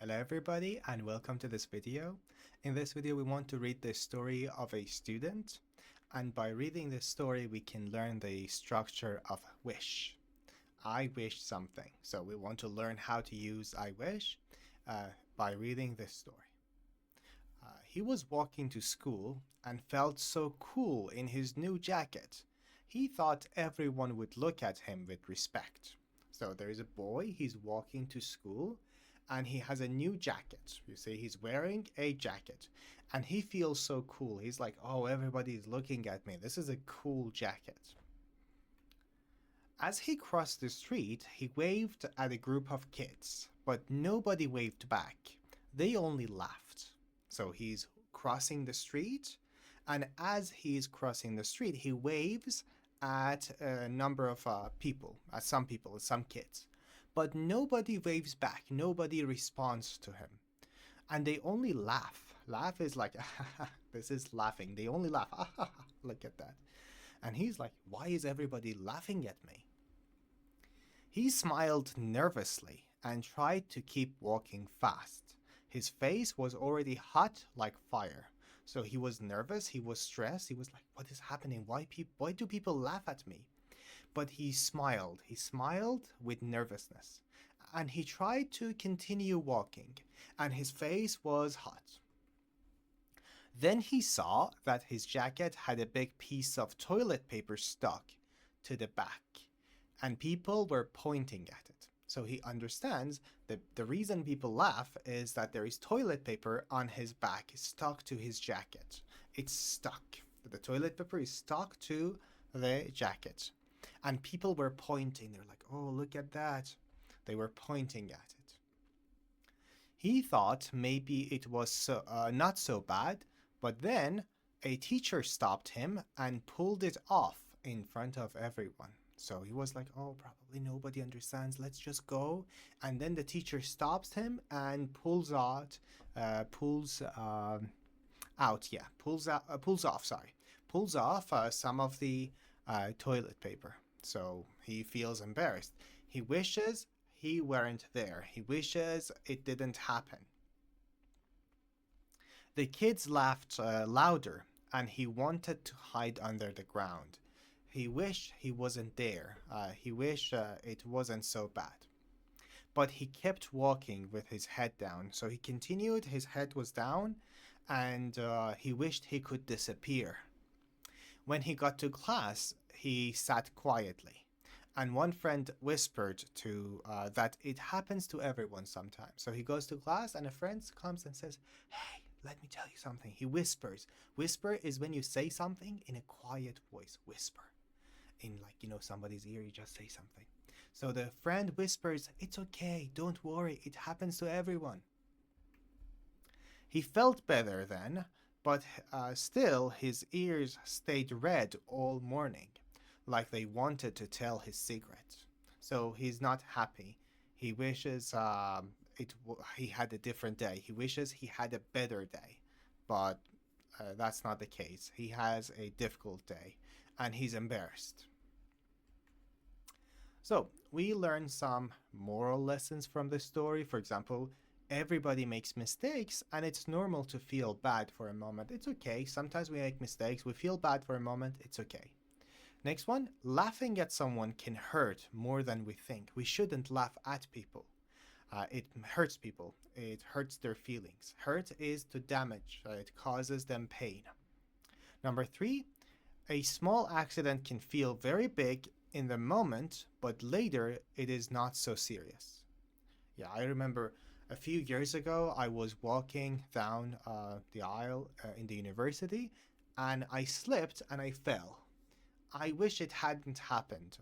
Hello everybody and welcome to this video. In this video we want to read the story of a student, and by reading this story we can learn the structure of wish. I wish something. So we want to learn how to use I wish by reading this story. He was walking to school and felt so cool in his new jacket. He thought everyone would look at him with respect. So there is a boy, he's walking to school and he has a new jacket. You see, he's wearing a jacket and he feels so cool. He's like, oh, everybody's looking at me. This is a cool jacket. As he crossed the street, he waved at a group of kids, but nobody waved back. They only laughed. So he's crossing the street, and as he's crossing the street, he waves at a number of people, at some kids. But nobody waves back, nobody responds to him. And they only laugh. Laugh is like, this is laughing. They only laugh, look at that. And he's like, why is everybody laughing at me? He smiled nervously and tried to keep walking fast. His face was already hot like fire. So he was nervous, he was stressed, he was like, what is happening? Why do people laugh at me? But he smiled with nervousness. And he tried to continue walking, and his face was hot. Then he saw that his jacket had a big piece of toilet paper stuck to the back, and people were pointing at it. So he understands that the reason people laugh is that there is toilet paper on his back stuck to his jacket. It's stuck. The toilet paper is stuck to the jacket. And people were pointing. They're like, oh, look at that. They were pointing at it. He thought maybe it was not so bad, but then a teacher stopped him and pulled it off in front of everyone. So he was like, oh, probably nobody understands. Let's just go. And then the teacher stops him and pulls off some of the toilet paper. So he feels embarrassed. He wishes he weren't there. He wishes it didn't happen. The kids laughed louder, and he wanted to hide under the ground. He wished he wasn't there. He wished it wasn't so bad. But he kept walking with his head down. So he continued, his head was down, and he wished he could disappear. When he got to class, he sat quietly. And one friend whispered to that it happens to everyone sometimes. So he goes to class and a friend comes and says, hey, let me tell you something. He whispers. Whisper is when you say something in a quiet voice. Whisper. In somebody's ear, you just say something. So the friend whispers, it's okay, don't worry, it happens to everyone. He felt better then, but still his ears stayed red all morning, like they wanted to tell his secret. So he's not happy. He wishes he had a different day. He wishes he had a better day, but that's not the case. He has a difficult day, and he's embarrassed. So we learn some moral lessons from the story. For example, everybody makes mistakes, and it's normal to feel bad for a moment. It's okay. Sometimes we make mistakes. We feel bad for a moment. It's okay. Next one, laughing at someone can hurt more than we think. We shouldn't laugh at people. It hurts people. It hurts their feelings. Hurt is to damage. It causes them pain. Number 3, a small accident can feel very big in the moment, but later it is not so serious. Yeah, I remember a few years ago, I was walking down the aisle in the university, and I slipped and I fell. I wish it hadn't happened.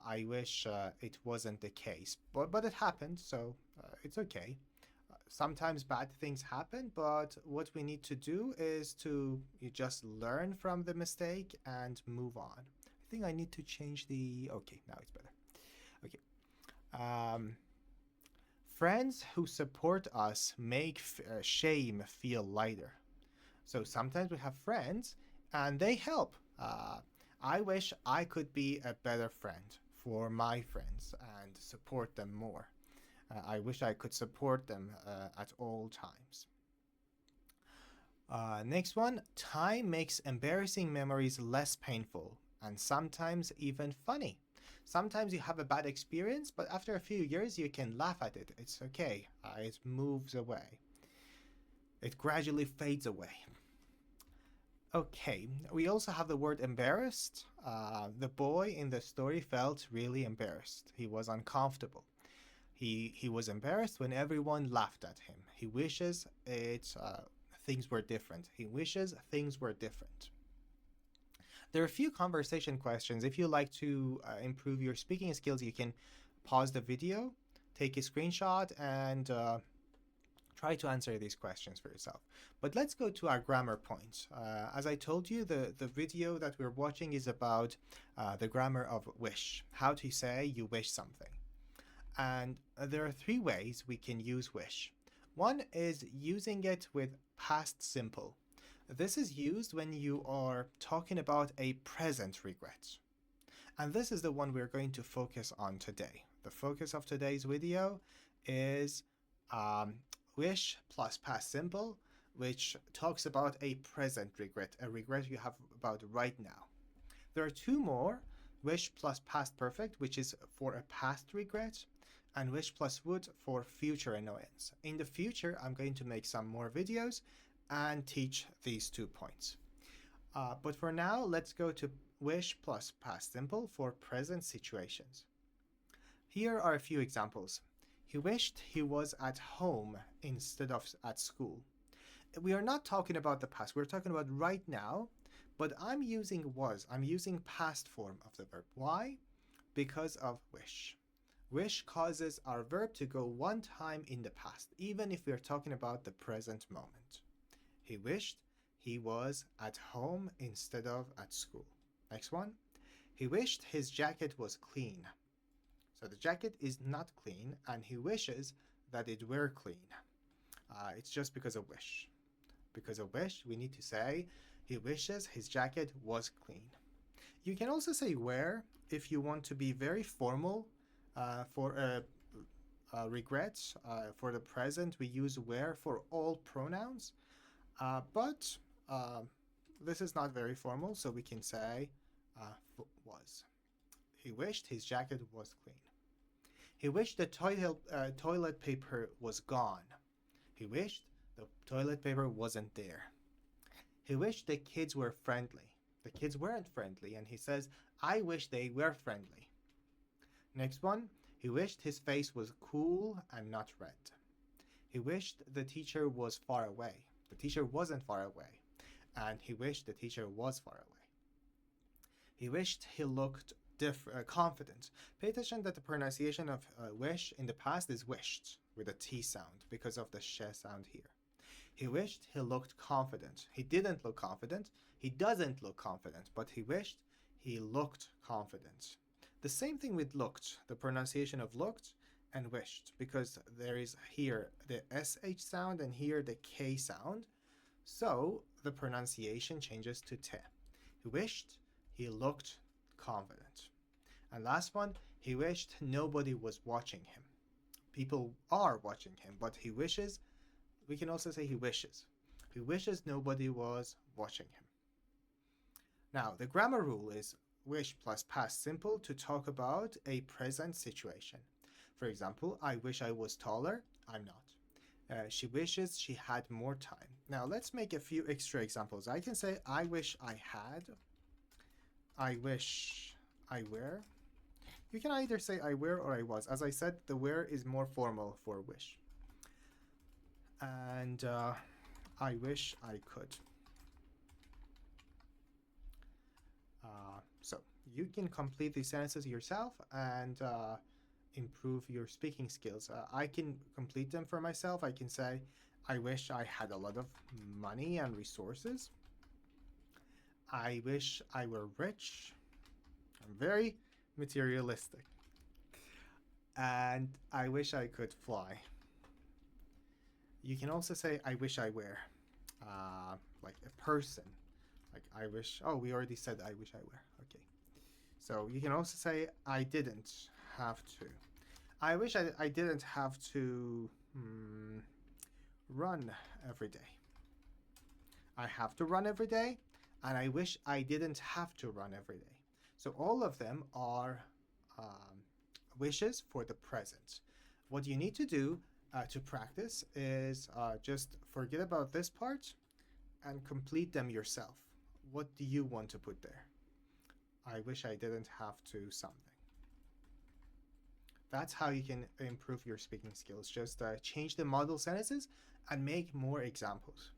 I wish it wasn't the case, but it happened, so it's okay. Sometimes bad things happen, but what we need to do is to just learn from the mistake and move on. I think I need to change the... Okay, now it's better. Okay. Friends who support us make shame feel lighter. So sometimes we have friends and they help. I wish I could be a better friend for my friends and support them more. I wish I could support them at all times. Next one, time makes embarrassing memories less painful and sometimes even funny. Sometimes you have a bad experience, but after a few years you can laugh at it. It's okay. It moves away. It gradually fades away. Okay, we also have the word embarrassed. The boy in the story felt really embarrassed. He was uncomfortable. He was embarrassed when everyone laughed at him. He wishes things were different. He wishes things were different. There are a few conversation questions. If you like to improve your speaking skills, you can pause the video, take a screenshot, and try to answer these questions for yourself. But let's go to our grammar points. As I told you, the video that we're watching is about the grammar of wish, how to say you wish something. And there are three ways we can use wish. One is using it with past simple. This is used when you are talking about a present regret. And this is the one we're going to focus on today. The focus of today's video is wish plus past simple, which talks about a present regret, a regret you have about right now. There are two more, wish plus past perfect, which is for a past regret, and wish plus would for future annoyance. In the future, I'm going to make some more videos and teach these 2 points. But for now, let's go to wish plus past simple for present situations. Here are a few examples. He wished he was at home instead of at school. We are not talking about the past, we're talking about right now, but I'm using was. I'm using past form of the verb. Why? Because of wish. Wish causes our verb to go one time in the past, even if we're talking about the present moment. He wished he was at home instead of at school. Next one. He wished his jacket was clean. So the jacket is not clean, and he wishes that it were clean. It's just because of wish. Because of wish, we need to say he wishes his jacket was clean. You can also say were if you want to be very formal. For regrets, for the present, we use were for all pronouns, but this is not very formal, so we can say was. He wished his jacket was clean. He wished the toilet paper was gone. He wished the toilet paper wasn't there. He wished the kids were friendly. The kids weren't friendly, and he says, I wish they were friendly. Next one, he wished his face was cool and not red. He wished the teacher was far away. The teacher wasn't far away, and he wished the teacher was far away. He wished he looked confident. Pay attention that the pronunciation of wish in the past is wished with a T sound because of the sh sound here. He wished he looked confident. He didn't look confident. He doesn't look confident, but he wished he looked confident. The same thing with looked, the pronunciation of looked and wished, because there is here the SH sound and here the K sound. So the pronunciation changes to T. He wished he looked confident. And last one, he wished nobody was watching him. People are watching him, but he wishes, we can also say he wishes. He wishes nobody was watching him. Now, the grammar rule is wish plus past simple to talk about a present situation. For example, I wish I was taller. I'm not. She wishes she had more time. Now, let's make a few extra examples. I can say, I wish I had. I wish I were. You can either say I were or I was. As I said, the were is more formal for wish. And I wish I could. So you can complete these sentences yourself and improve your speaking skills. I can complete them for myself. I can say, I wish I had a lot of money and resources. I wish I were rich. I'm very materialistic. And I wish I could fly. You can also say, I wish I were. Like a person. Like I wish, oh, we already said I wish I were. Okay. So you can also say, I didn't have to. I wish I didn't have to run every day. I have to run every day, and I wish I didn't have to run every day. So all of them are um, wishes for the present. What you need to do to practice is just forget about this part and complete them yourself. What do you want to put there? I wish I didn't have to something. That's how you can improve your speaking skills. Just change the model sentences and make more examples.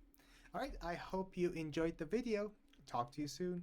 All right, I hope you enjoyed the video. Talk to you soon.